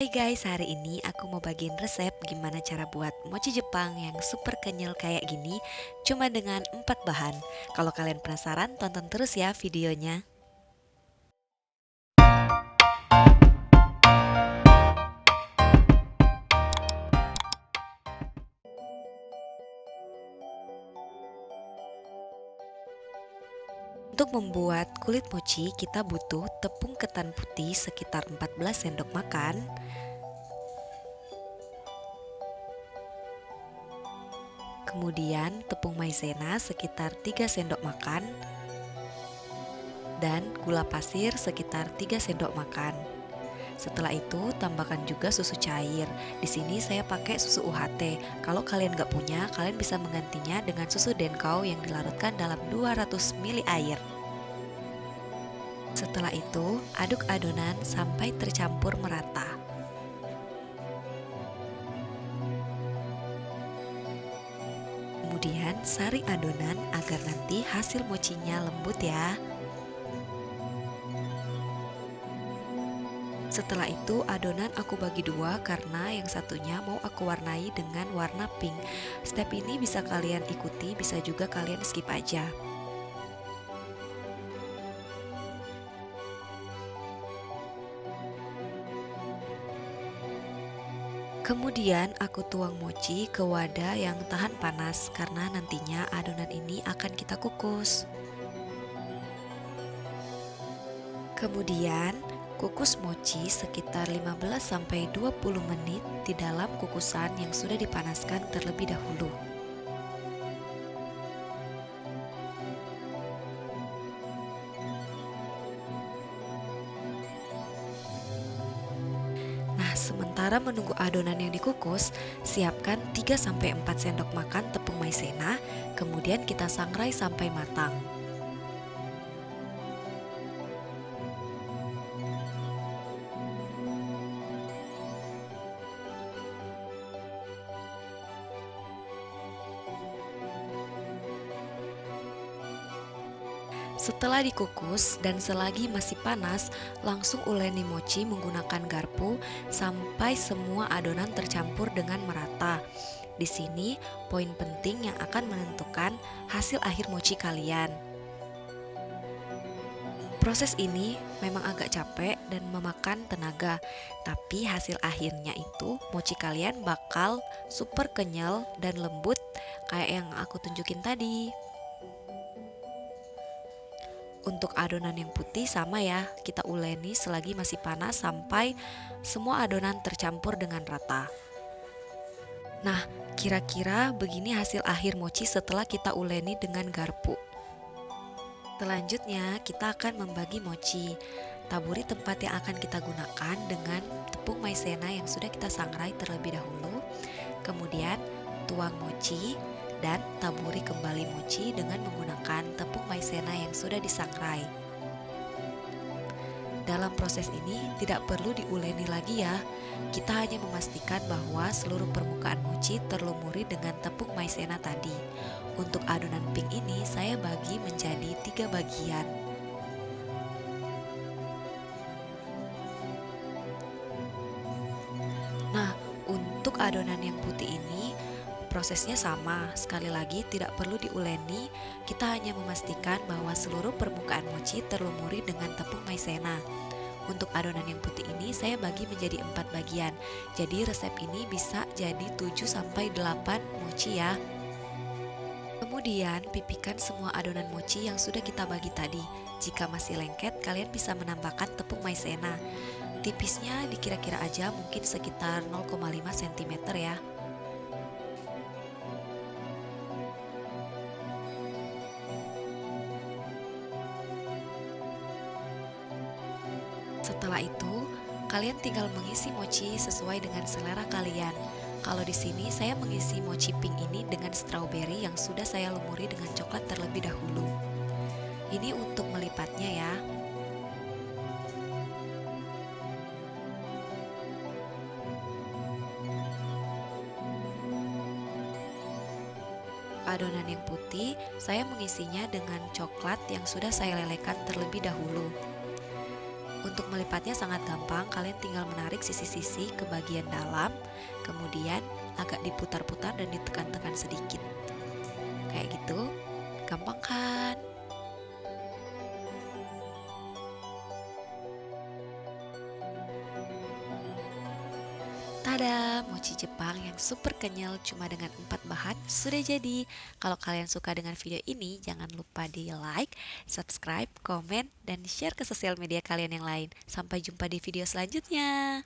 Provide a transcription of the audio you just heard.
Hai guys, hari ini aku mau bagiin resep gimana cara buat mochi Jepang yang super kenyal kayak gini cuma dengan 4 bahan. Kalau kalian penasaran, tonton terus ya videonya. Untuk membuat kulit mochi, kita butuh tepung ketan putih sekitar 14 sendok makan, kemudian tepung maizena sekitar 3 sendok makan, dan gula pasir sekitar 3 sendok makan. Setelah itu tambahkan juga susu cair. Di sini saya pakai susu UHT. Kalau kalian nggak punya, kalian bisa menggantinya dengan susu denkau yang dilarutkan dalam 200 ml air. Setelah itu, aduk adonan sampai tercampur merata. Kemudian saring adonan agar nanti hasil mochinya lembut ya. Setelah itu adonan aku bagi dua karena yang satunya mau aku warnai dengan warna pink. Step ini bisa kalian ikuti, bisa juga kalian skip aja. Kemudian aku tuang mochi ke wadah yang tahan panas karena nantinya adonan ini akan kita kukus. Kemudian kukus mochi sekitar 15-20 menit di dalam kukusan yang sudah dipanaskan terlebih dahulu. Nah, sementara menunggu adonan yang dikukus, siapkan 3-4 sendok makan tepung maizena, kemudian kita sangrai sampai matang. Setelah dikukus dan selagi masih panas, langsung uleni mochi menggunakan garpu sampai semua adonan tercampur dengan merata. Di sini poin penting yang akan menentukan hasil akhir mochi kalian. Proses ini memang agak capek dan memakan tenaga, tapi hasil akhirnya itu mochi kalian bakal super kenyal dan lembut kayak yang aku tunjukin tadi. Untuk adonan yang putih sama ya, kita uleni selagi masih panas sampai semua adonan tercampur dengan rata. Nah, kira-kira begini hasil akhir mochi setelah kita uleni dengan garpu. Selanjutnya, kita akan membagi mochi. Taburi tempat yang akan kita gunakan dengan tepung maizena yang sudah kita sangrai terlebih dahulu. Kemudian, tuang mochi dan taburi kembali mochi dengan menggunakan tepung maizena yang sudah disangrai. Dalam proses ini tidak perlu diuleni lagi ya. Kita hanya memastikan bahwa seluruh permukaan mochi terlumuri dengan tepung maizena tadi. Untuk adonan pink ini saya bagi menjadi 3 bagian. Nah, untuk adonan yang putih ini prosesnya sama, sekali lagi tidak perlu diuleni, kita hanya memastikan bahwa seluruh permukaan mochi terlumuri dengan tepung maizena. Untuk adonan yang putih ini saya bagi menjadi 4 bagian, jadi resep ini bisa jadi 7-8 mochi ya. Kemudian pipihkan semua adonan mochi yang sudah kita bagi tadi. Jika masih lengket, kalian bisa menambahkan tepung maizena. Tipisnya dikira-kira aja mungkin sekitar 0,5 cm ya. Setelah itu, kalian tinggal mengisi mochi sesuai dengan selera kalian. Kalau di sini saya mengisi mochi pink ini dengan strawberry yang sudah saya lumuri dengan coklat terlebih dahulu. Ini untuk melipatnya ya. Adonan yang putih, saya mengisinya dengan coklat yang sudah saya lelehkan terlebih dahulu. Untuk melipatnya sangat gampang, kalian tinggal menarik sisi-sisi ke bagian dalam, kemudian agak diputar-putar dan ditekan-tekan sedikit. Kayak gitu, gampang kan? Tada, mochi Jepang yang super kenyal cuma dengan 4 bahan sudah jadi. Kalau kalian suka dengan video ini, jangan lupa di like, subscribe, komen, dan share ke sosial media kalian yang lain. Sampai jumpa di video selanjutnya.